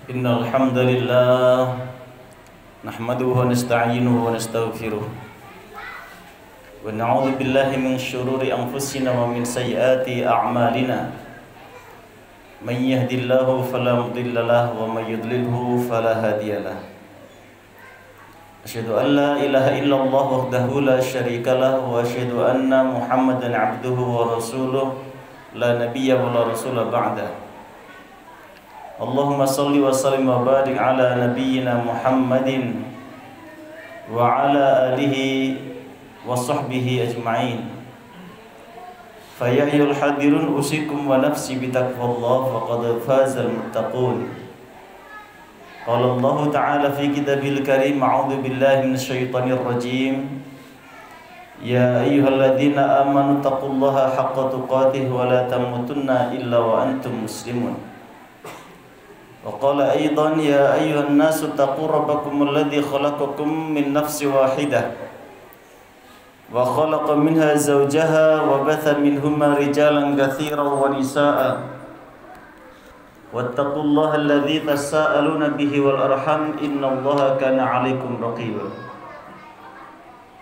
Innal hamdalillah nahmaduhu wa nasta'inuhu wa nastaghfiruh wa na'udzu billahi min shururi anfusina wa min sayyiati a'malina. Man yahdihillahu fala mudilla lahu wa may yudlilhu fala hadiyalah. Asyhadu an la ilaha illallah wahdahu la syarika lahu wa asyhadu anna Muhammadan 'abduhu wa rasuluh la nabiyya wa la rasula ba'da. Allahumma salli wa sallim wa barik ala nabiyyina Muhammadin wa ala alihi wa sahbihi ajma'in. Fa ya ayyuhal hadirun usikum wa nafsi bi taqwallah faqad fazal muttaqun. Qala Allah ta'ala fi kitabil karim a'udzu billahi minasyaitonir rajim. Ya ayyuhalladzina amanu taqullaha haqqa tuqatih wa la tamutunna illa wa antum muslimun. وقال أيضا يا أيها الناس اتقوا ربكم الذي خلقكم من نفس واحدة وخلق منها زوجها وبث منهما رجالا كثيرا ونساء واتقوا الله الذي تساءلون به والأرحام إن الله كان عليكم رقيبا.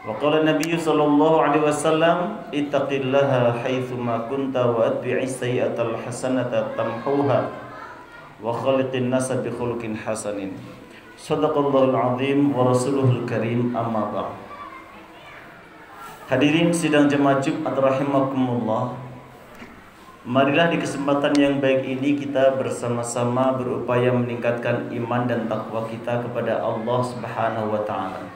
وقال النبي صلى الله عليه وسلم اتق الله حيثما كنت وأتبع السيئة الحسنة تمحوها wa khaliqin nasa bi khuluqin hasanin. Shadaqallahul azim wa rasuluhul karim, amma ba'd. Hadirin sidang jemaah Jumat rahimakumullah. Marilah di kesempatan yang baik ini kita bersama-sama berupaya meningkatkan iman dan takwa kita kepada Allah Subhanahu wa taala.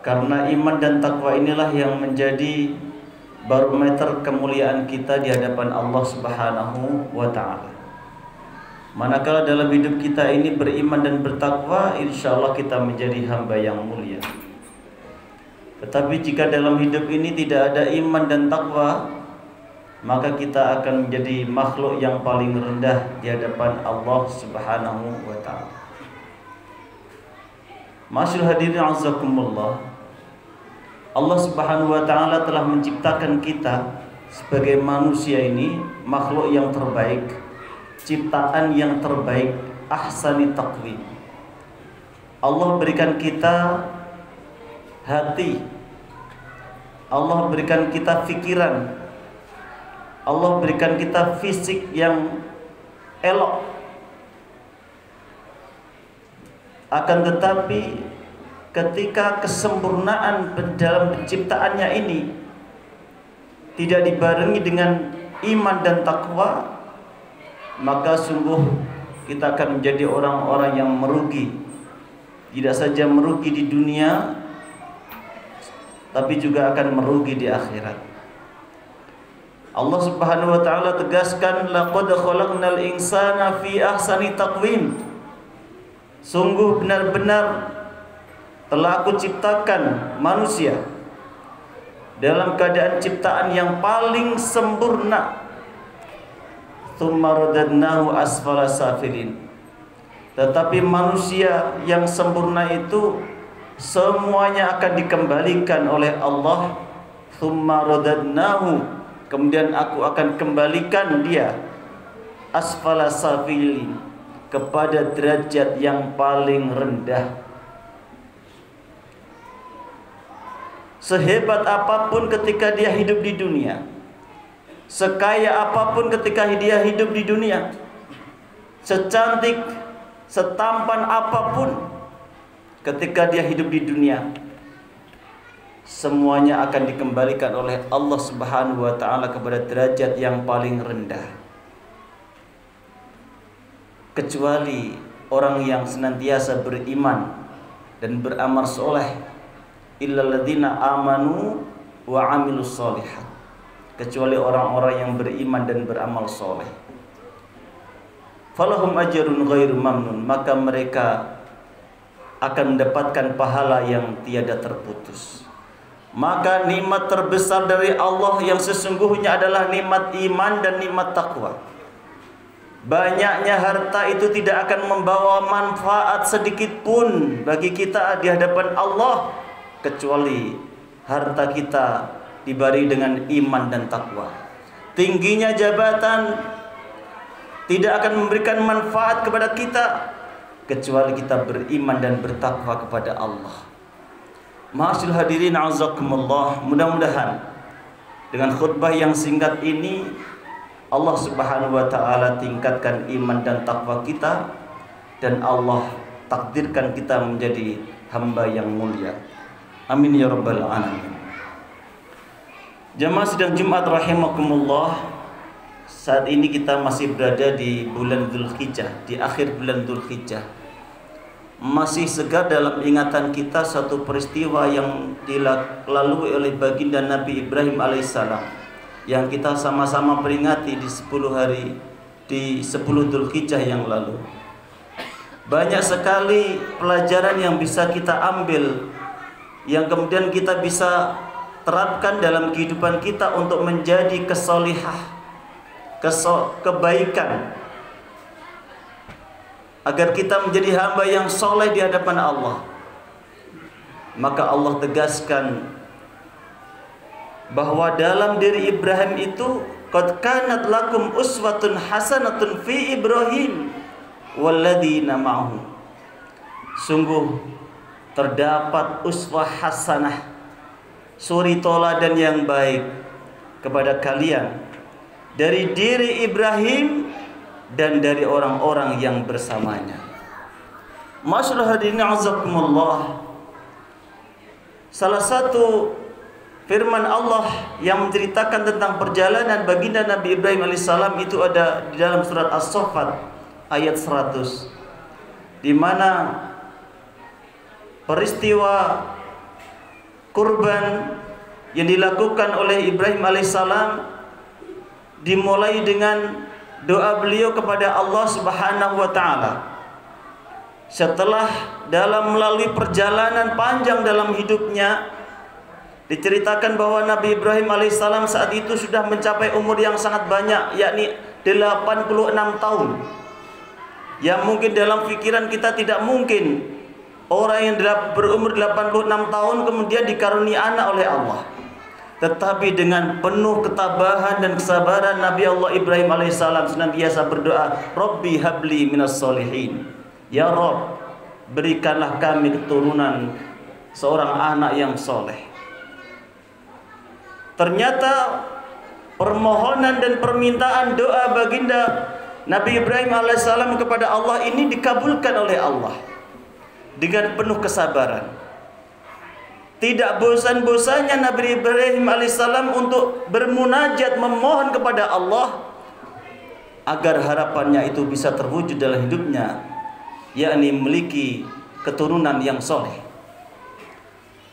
Karena iman dan takwa inilah yang menjadi barometer kemuliaan kita di hadapan Allah Subhanahu wa taala. Manakala dalam hidup kita ini beriman dan bertakwa, insya Allah kita menjadi hamba yang mulia. Tetapi jika dalam hidup ini tidak ada iman dan takwa, maka kita akan menjadi makhluk yang paling rendah di hadapan Allah Subhanahu wa ta'ala. Masyaallah hadirin azakumullah, Allah Subhanahu wa ta'ala telah menciptakan kita sebagai manusia ini makhluk yang terbaik, ciptaan yang terbaik, ahsani taqwim. Allah berikan kita hati, Allah berikan kita pikiran, Allah berikan kita fisik yang elok. Akan tetapi ketika kesempurnaan dalam penciptaannya ini tidak dibarengi dengan iman dan takwa, maka sungguh kita akan menjadi orang-orang yang merugi. Tidak saja merugi di dunia, tapi juga akan merugi di akhirat. Allah Subhanahu wa ta'ala tegaskan, laqad khalaqnal insana fi ahsani taqwim. Sungguh benar-benar telah aku ciptakan manusia dalam keadaan ciptaan yang paling sempurna. Tsumma radadnahu asfala safilin. Tetapi manusia yang sempurna itu semuanya akan dikembalikan oleh Allah. Tsumma radadnahu, kemudian aku akan kembalikan dia asfala safilin, kepada derajat yang paling rendah. Sehebat apapun ketika dia hidup di dunia, sekaya apapun ketika dia hidup di dunia, secantik, setampan apapun ketika dia hidup di dunia, semuanya akan dikembalikan oleh Allah Subhanahu wa ta'ala kepada derajat yang paling rendah. Kecuali orang yang senantiasa beriman dan beramal soleh, illal ladzina amanu wa amilus sholihat, kecuali orang-orang yang beriman dan beramal soleh. Falahum ajrun ghairu mamnun, maka mereka akan mendapatkan pahala yang tiada terputus. Maka nikmat terbesar dari Allah yang sesungguhnya adalah nikmat iman dan nikmat takwa. Banyaknya harta itu tidak akan membawa manfaat sedikit pun bagi kita di hadapan Allah, kecuali harta kita diberi dengan iman dan takwa. Tingginya jabatan, tidak akan memberikan manfaat kepada kita kecuali kita beriman dan bertakwa kepada Allah. Ma'asyiral hadirin azakumullah, mudah-mudahan dengan khutbah yang singkat ini Allah Subhanahu wa taala tingkatkan iman dan takwa kita dan Allah takdirkan kita menjadi hamba yang mulia. Amin ya rabbal alamin. Jamaah sidang Jumat rahimakumullah, saat ini kita masih berada di bulan Dzulhijjah, di akhir bulan Dzulhijjah. Masih segar dalam ingatan kita satu peristiwa yang dilalui oleh baginda Nabi Ibrahim alaihissalam yang kita sama-sama peringati di 10 hari di 10 Dzulhijjah yang lalu. Banyak sekali pelajaran yang bisa kita ambil, yang kemudian kita bisa terapkan dalam kehidupan kita untuk menjadi kesolihah, kebaikan, agar kita menjadi hamba yang soleh di hadapan Allah. Maka Allah tegaskan bahwa dalam diri Ibrahim itu qad kanat lakum uswatun hasanatun fi Ibrahim walladzina ma'ahu. Sungguh terdapat uswah hasanah, suri toladan yang baik kepada kalian dari diri Ibrahim dan dari orang-orang yang bersamanya. Masyaallah hadirin azakumullah, salah satu firman Allah yang menceritakan tentang perjalanan baginda Nabi Ibrahim alaihissalam itu ada di dalam surat As-Saffat ayat 100, di mana peristiwa kurban yang dilakukan oleh Ibrahim alaihissalam dimulai dengan doa beliau kepada Allah Subhanahu wa taala. Setelah melalui perjalanan panjang dalam hidupnya, diceritakan bahwa Nabi Ibrahim alaihissalam saat itu sudah mencapai umur yang sangat banyak, yakni 86 tahun. Yang mungkin dalam pikiran kita tidak mungkin orang yang berumur 86 tahun kemudian dikaruniai anak oleh Allah. Tetapi dengan penuh ketabahan dan kesabaran Nabi Allah Ibrahim alaihissalam senantiasa berdoa, Rabbi habli minas solihin. Ya Rabb, berikanlah kami keturunan seorang anak yang soleh. Ternyata permohonan dan permintaan doa baginda Nabi Ibrahim alaihissalam kepada Allah ini dikabulkan oleh Allah dengan penuh kesabaran. Tidak bosan-bosannya Nabi Ibrahim alaihissalam untuk bermunajat, memohon kepada Allah agar harapannya itu bisa terwujud dalam hidupnya, yakni memiliki keturunan yang soleh.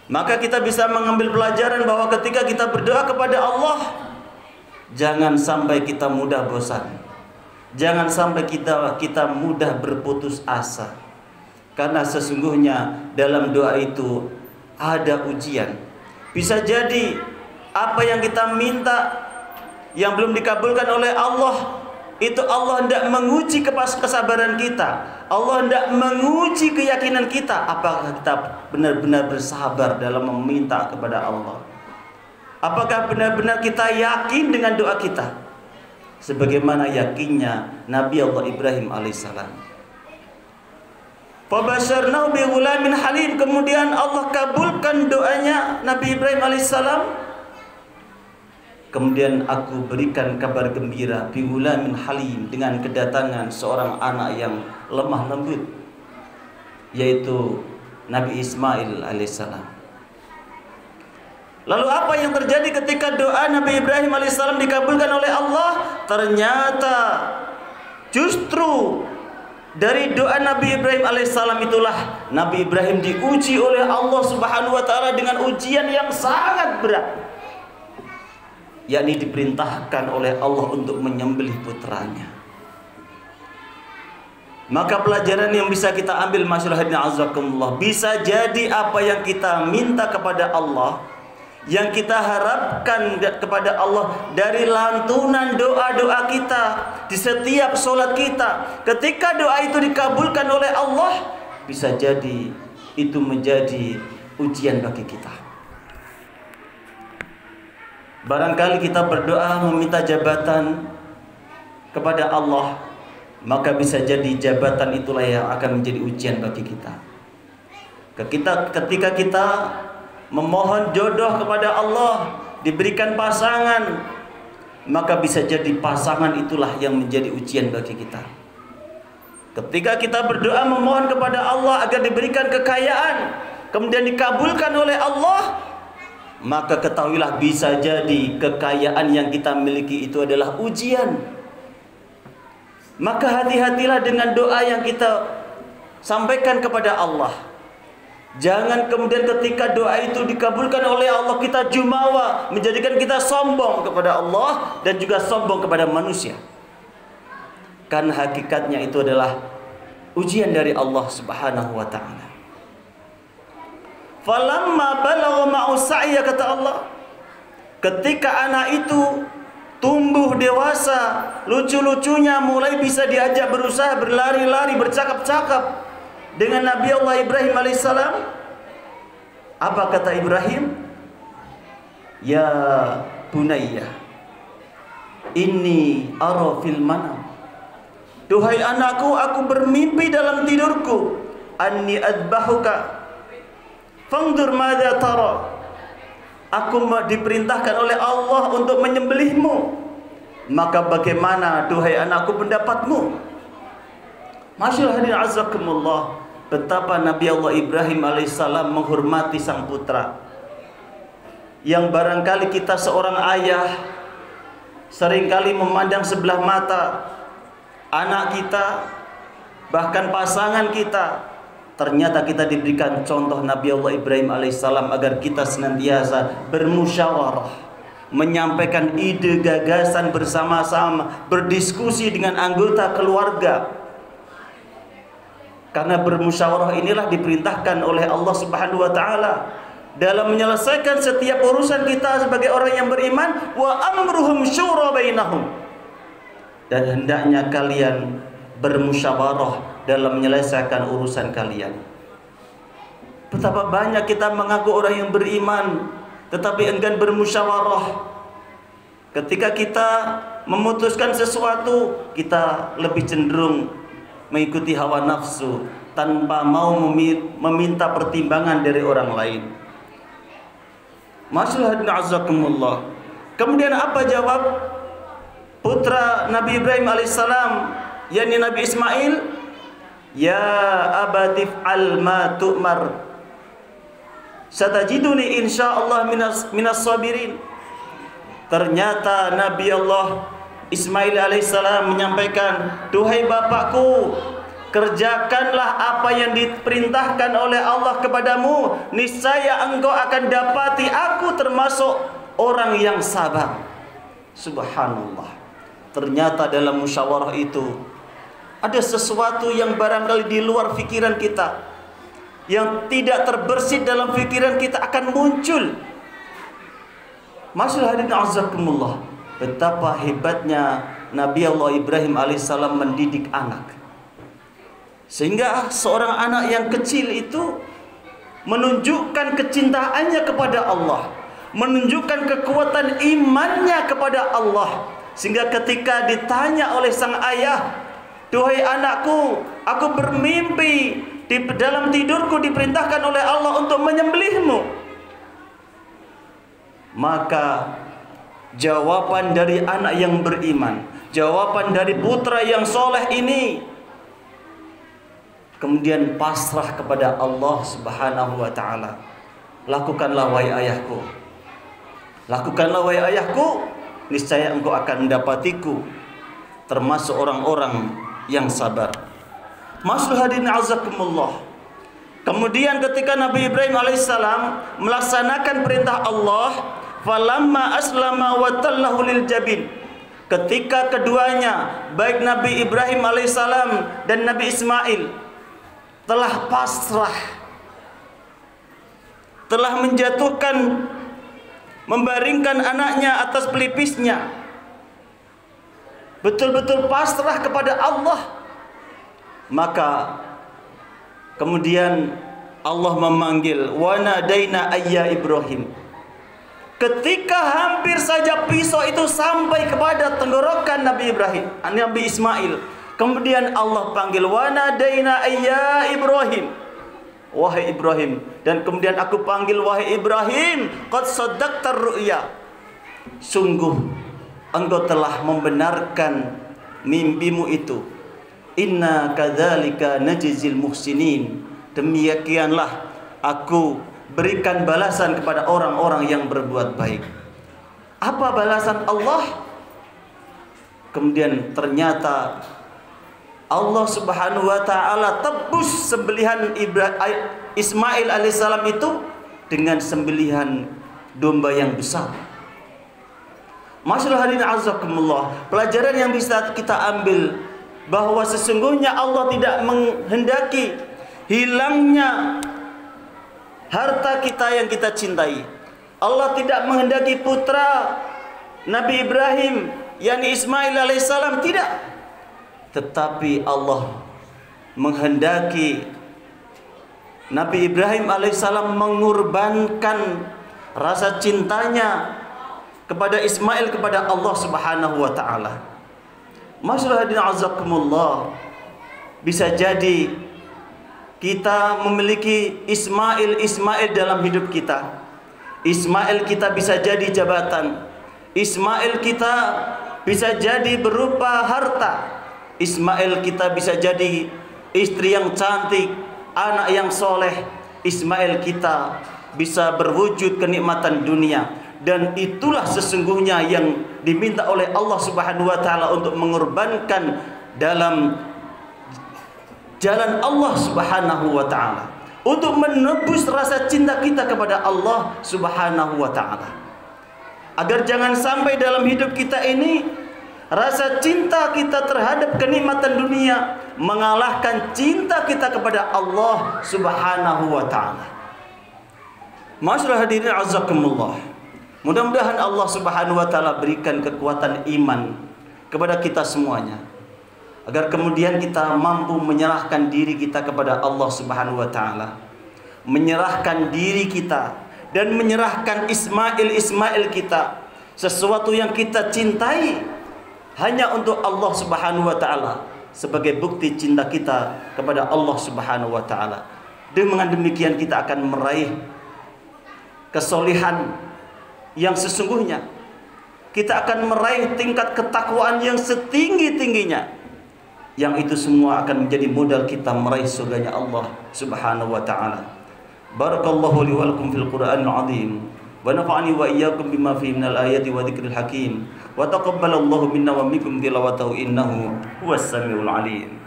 Maka kita bisa mengambil pelajaran bahwa ketika kita berdoa kepada Allah, jangan sampai kita mudah bosan, jangan sampai kita mudah berputus asa, karena sesungguhnya dalam doa itu ada ujian. Bisa jadi apa yang kita minta yang belum dikabulkan oleh Allah, itu Allah hendak menguji kesabaran kita. Allah hendak menguji keyakinan kita, apakah kita benar-benar bersabar dalam meminta kepada Allah. Apakah benar-benar kita yakin dengan doa kita sebagaimana yakinnya Nabi Allah Ibrahim alaihissalam. Fabasyarnahu bi ghulamin halim. Kemudian Allah kabulkan doanya Nabi Ibrahim alaihissalam. Kemudian aku berikan kabar gembira bi ghulamin halim, dengan kedatangan seorang anak yang lemah lembut, yaitu Nabi Ismail alaihissalam. Lalu apa yang terjadi ketika doa Nabi Ibrahim alaihissalam dikabulkan oleh Allah? Ternyata justru dari doa Nabi Ibrahim alaihissalam itulah Nabi Ibrahim diuji oleh Allah Subhanahu wa taala dengan ujian yang sangat berat, yakni diperintahkan oleh Allah untuk menyembelih putranya. Maka pelajaran yang bisa kita ambil masyaallah azakumullah, bisa jadi apa yang kita minta kepada Allah, yang kita harapkan kepada Allah dari lantunan doa-doa kita di setiap sholat kita, ketika doa itu dikabulkan oleh Allah, bisa jadi itu menjadi ujian bagi kita. Barangkali kita berdoa meminta jabatan kepada Allah, maka bisa jadi jabatan itulah yang akan menjadi ujian bagi kita. Ketika kita memohon jodoh kepada Allah, diberikan pasangan, maka bisa jadi pasangan itulah yang menjadi ujian bagi kita. Ketika kita berdoa memohon kepada Allah agar diberikan kekayaan, kemudian dikabulkan oleh Allah, maka ketahuilah bisa jadi kekayaan yang kita miliki itu adalah ujian. Maka hati-hatilah dengan doa yang kita sampaikan kepada Allah. Jangan kemudian ketika doa itu dikabulkan oleh Allah kita jumawa, menjadikan kita sombong kepada Allah dan juga sombong kepada manusia. Karena hakikatnya itu adalah ujian dari Allah Subhanahu wa taala. Falamma balagha ma'u sa'ya, kata Allah, ketika anak itu tumbuh dewasa, lucu-lucunya mulai bisa diajak berusaha berlari-lari, bercakap-cakap dengan Nabi Allah Ibrahim alaihissalam, apa kata Ibrahim? Ya bunayya, inni ara fil manam. Duhai anakku, aku bermimpi dalam tidurku. Anni adbahuka fangdur madza tara. Aku diperintahkan oleh Allah untuk menyembelihmu. Maka bagaimana duhai anakku pendapatmu? Masyaallah hadirin azakumullah, betapa Nabi Allah Ibrahim alaihissalam menghormati sang putra. Yang barangkali kita seorang ayah seringkali memandang sebelah mata anak kita, bahkan pasangan kita. Ternyata kita diberikan contoh Nabi Allah Ibrahim alaihissalam agar kita senantiasa bermusyawarah, menyampaikan ide gagasan bersama-sama, berdiskusi dengan anggota keluarga. Karena bermusyawarah inilah diperintahkan oleh Allah Subhanahu wa taala dalam menyelesaikan setiap urusan kita sebagai orang yang beriman. Wa amruhum syura bainahum. Dan hendaknya kalian bermusyawarah dalam menyelesaikan urusan kalian. Betapa banyak kita mengaku orang yang beriman tetapi enggan bermusyawarah. Ketika kita memutuskan sesuatu, kita lebih cenderung mengikuti hawa nafsu tanpa mau meminta pertimbangan dari orang lain. Masyaallah azakumullah. Kemudian apa jawab putra Nabi Ibrahim alaihissalam, yakni Nabi Ismail? Ya abatif al ma tu'mar, satajiduni insyaallah minas sabirin. Ternyata Nabi Allah Ismail alaihissalam menyampaikan, duhai bapakku, kerjakanlah apa yang diperintahkan oleh Allah kepadamu, niscaya engkau akan dapati aku termasuk orang yang sabar. Subhanallah. Ternyata dalam musyawarah itu ada sesuatu yang barangkali di luar pikiran kita, yang tidak terbersit dalam pikiran kita akan muncul. Masyaallah hadirin azakumullah, betapa hebatnya Nabi Allah Ibrahim alaihissalam mendidik anak. Sehingga seorang anak yang kecil itu menunjukkan kecintaannya kepada Allah, menunjukkan kekuatan imannya kepada Allah. Sehingga ketika ditanya oleh sang ayah, duhai anakku, aku bermimpi dalam tidurku diperintahkan oleh Allah untuk menyembelihmu. Maka jawaban dari anak yang beriman, jawaban dari putra yang soleh ini, kemudian pasrah kepada Allah Subhanahu wa taala. Lakukanlah wahai ayahku, lakukanlah wahai ayahku, niscaya engkau akan mendapatiku termasuk orang-orang yang sabar. Masyaallah hadirin azakumullah. Kemudian ketika Nabi Ibrahim alaihissalam melaksanakan perintah Allah, falamma aslama wa tallahu lil jabin, ketika keduanya baik Nabi Ibrahim alaihissalam dan Nabi Ismail telah pasrah, telah menjatuhkan, membaringkan anaknya atas pelipisnya, betul-betul pasrah kepada Allah, maka kemudian Allah memanggil, wa nadaina ayya Ibrahim. Ketika hampir saja pisau itu sampai kepada tenggorokan Nabi Ibrahim, Nabi Ismail, Kemudian Allah panggil, wa nadaina ayya Ibrahim, wahai Ibrahim. Dan kemudian aku panggil, wahai Ibrahim, qad saddaqtar ru'ya, sungguh engkau telah membenarkan mimpimu itu. Inna kadzalika najzil muhsinin, demikianlah aku berikan balasan kepada orang-orang yang berbuat baik. Apa balasan Allah? Kemudian ternyata Allah Subhanahu wa taala tebus sembelihan Ismail alaihissalam itu dengan sembelihan domba yang besar. Masyaallah hadirin azakumullah, pelajaran yang bisa kita ambil bahwa sesungguhnya Allah tidak menghendaki hilangnya harta kita yang kita cintai. Allah tidak menghendaki putra Nabi Ibrahim, yakni Ismail alaihissalam, tidak. Tetapi Allah menghendaki Nabi Ibrahim alaihissalam mengorbankan rasa cintanya kepada Ismail kepada Allah Subhanahu wa taala. Masyaallah hadirin azakumullah, bisa jadi kita memiliki Ismail dalam hidup kita. Ismail kita bisa jadi jabatan. Ismail kita bisa jadi berupa harta. Ismail kita bisa jadi istri yang cantik, anak yang soleh. Ismail kita bisa berwujud kenikmatan dunia. Dan itulah sesungguhnya yang diminta oleh Allah Subhanahu wa taala untuk mengorbankan dalam jalan Allah Subhanahu wa taala, untuk menebus rasa cinta kita kepada Allah Subhanahu wa taala. Agar jangan sampai dalam hidup kita ini rasa cinta kita terhadap kenikmatan dunia mengalahkan cinta kita kepada Allah Subhanahu wa taala. Masyaallah hadirin azakumullah, mudah-mudahan Allah Subhanahu wa taala berikan kekuatan iman kepada kita semuanya, agar kemudian kita mampu menyerahkan diri kita kepada Allah Subhanahu wa taala, menyerahkan diri kita dan menyerahkan Ismail kita, sesuatu yang kita cintai hanya untuk Allah Subhanahu wa taala, sebagai bukti cinta kita kepada Allah Subhanahu wa taala. Dengan demikian kita akan meraih kesolehan yang sesungguhnya. Kita akan meraih tingkat ketakwaan yang setinggi-tingginya. Yang itu semua akan menjadi modal kita meraih surganya Allah Subhanahu wa taala. Barakallahu li wa lakum fil Qur'anil 'azim. Wa nafa'ani wa iyyakum bima fihi minal ayati wa dzikril hakim. Wa taqabbalallahu minna wa minkum tilawatahu innahu huwas samiul 'alim.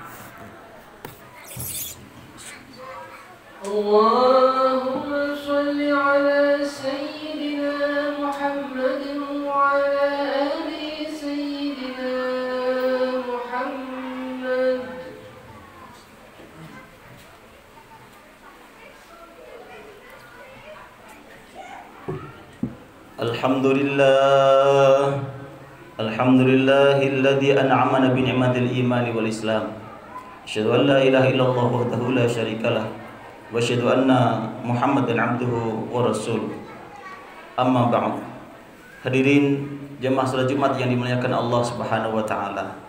Allahumma shalli ala sayyidina Muhammadin wa ala ali sayyidina Muhammad. Alhamdulillahilladzi an'amana bi ni'matil imani wal islam. Asyhadu an la ilaha illallah wahdahu la syarikalah wa asyhadu anna Muhammadan abduhu wa rasuluh. Amma ba'd. Hadirin jemaah salat Jumat yang dimuliakan Allah Subhanahu wa taala.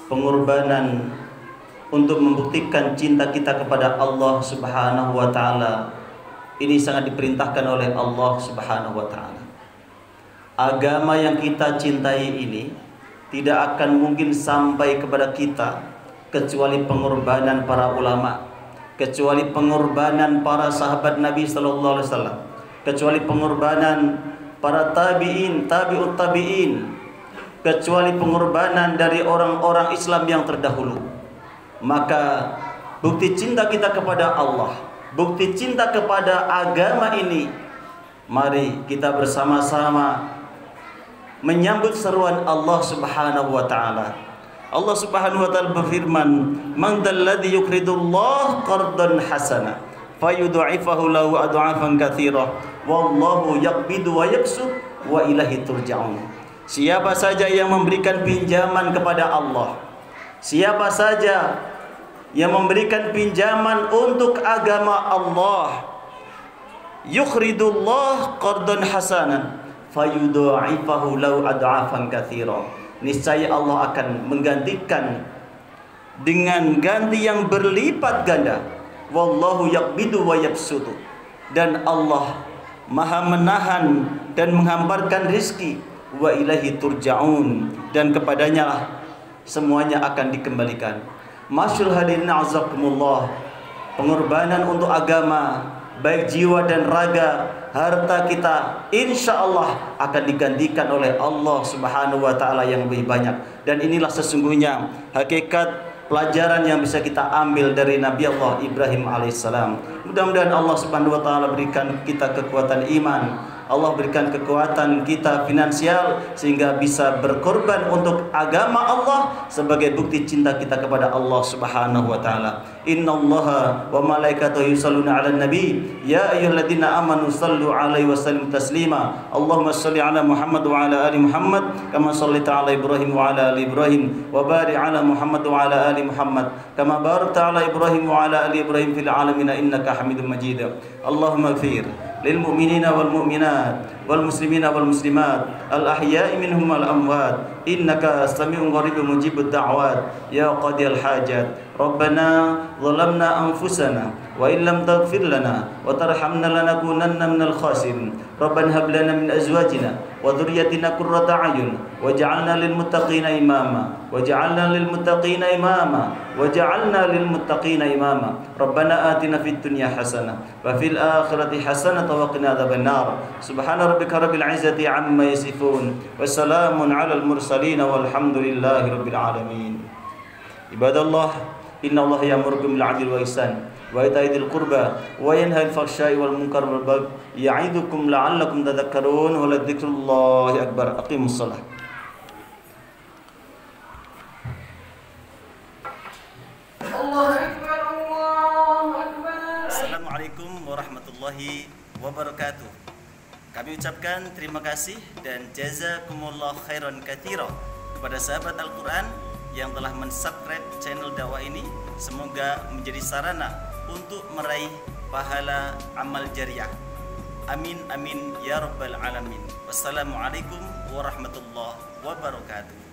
Pengorbanan untuk membuktikan cinta kita kepada Allah Subhanahu wa taala ini sangat diperintahkan oleh Allah Subhanahu wa taala. Agama yang kita cintai ini tidak akan mungkin sampai kepada kita kecuali pengorbanan para ulama, kecuali pengorbanan para sahabat Nabi sallallahu alaihi wasallam, kecuali pengorbanan para tabi'in, tabi'ut tabi'in, kecuali pengorbanan dari orang-orang Islam yang terdahulu. Maka bukti cinta kita kepada Allah, bukti cinta kepada agama ini, mari kita bersama-sama menyambut seruan Allah Subhanahu wa taala. Allah Subhanahu wa taala berfirman, "Man dzalladzi yuqridullah qardan hasana fayudha'ifahu lahu adha'afan katsira wallahu yaqbidu wa yabsut wa ilaihi turja'un." Siapa saja yang memberikan pinjaman kepada Allah, siapa saja yang memberikan pinjaman untuk agama Allah, yuqridullah qardan hasanan fayudha'ifahu lahu ad'afan katsira, niscaya Allah akan menggantikan dengan ganti yang berlipat ganda. Wallahu yaqbidu wa yabsutu. Dan Allah Maha menahan dan menghamparkan rizki. Wa ilaihi turja'un. Dan kepadanya lah semuanya akan dikembalikan. Masyaallah hadirin azakumullah, pengorbanan untuk agama, baik jiwa dan raga, harta kita, insya Allah akan digantikan oleh Allah Subhanahu wa Ta'ala yang lebih banyak. Dan inilah sesungguhnya hakikat pelajaran yang bisa kita ambil dari Nabi Allah Ibrahim alaihissalam. Mudah-mudahan Allah Subhanahu wa Ta'ala berikan kita kekuatan iman, Allah berikan kekuatan kita finansial sehingga bisa berkorban untuk agama Allah sebagai bukti cinta kita kepada Allah Subhanahu wa Ta'ala. Innallaha wa malaikatahu yusholluna 'alan nabi ya ayyuhalladzina amanu shallu 'alaihi wa sallimu taslima. Allahumma shalli 'ala Muhammad wa 'ala ali Muhammad kama shallaita 'ala Ibrahim wa 'ala ali Ibrahim wa barik 'ala Muhammad wa 'ala ali Muhammad kama barakta 'ala Ibrahim wa 'ala ali Ibrahim fil 'alamin innaka Hamidum Majid. Allahumma ighfir للمؤمنين والمؤمنات والمسلمين والمسلمات الأحياء منهم والأموات إنك سميع قريب مجيب الدعوات يا قاضي الحاجات. ربنا ظلمنا أنفسنا وإن لم تغفر لنا وترحمنا لنكونن من الخاسرين. ربنا هب لنا من أزواجنا وذريتنا قرة أعين واجعلنا للمتقين إماما واجعلنا للمتقين إماما واجعلنا للمتقين إماما. ربنا آتنا في الدنيا حسنة وفي الآخرة حسنة وقنا عذاب النار. سبحان ربك رب العزة عما يصفون وسلام على المرسلين والحمد لله رب العالمين. عباد الله إن الله يأمركم بالعدل والإحسان وإيتاء ذي القربى وينهى عن الفحشاء والمنكر والبغي يعظكم لعلكم تذكرون ولذكر الله أكبر. أقيموا الصلاة. Assalamualaikum warahmatullahi wabarakatuh. Kami ucapkan terima kasih dan jazakumullah khairan katsira kepada sahabat Al-Quran yang telah mensubscribe channel dakwah ini. Semoga menjadi sarana untuk meraih pahala amal jariah. Amin amin ya rabbal alamin. Wassalamualaikum warahmatullahi wabarakatuh.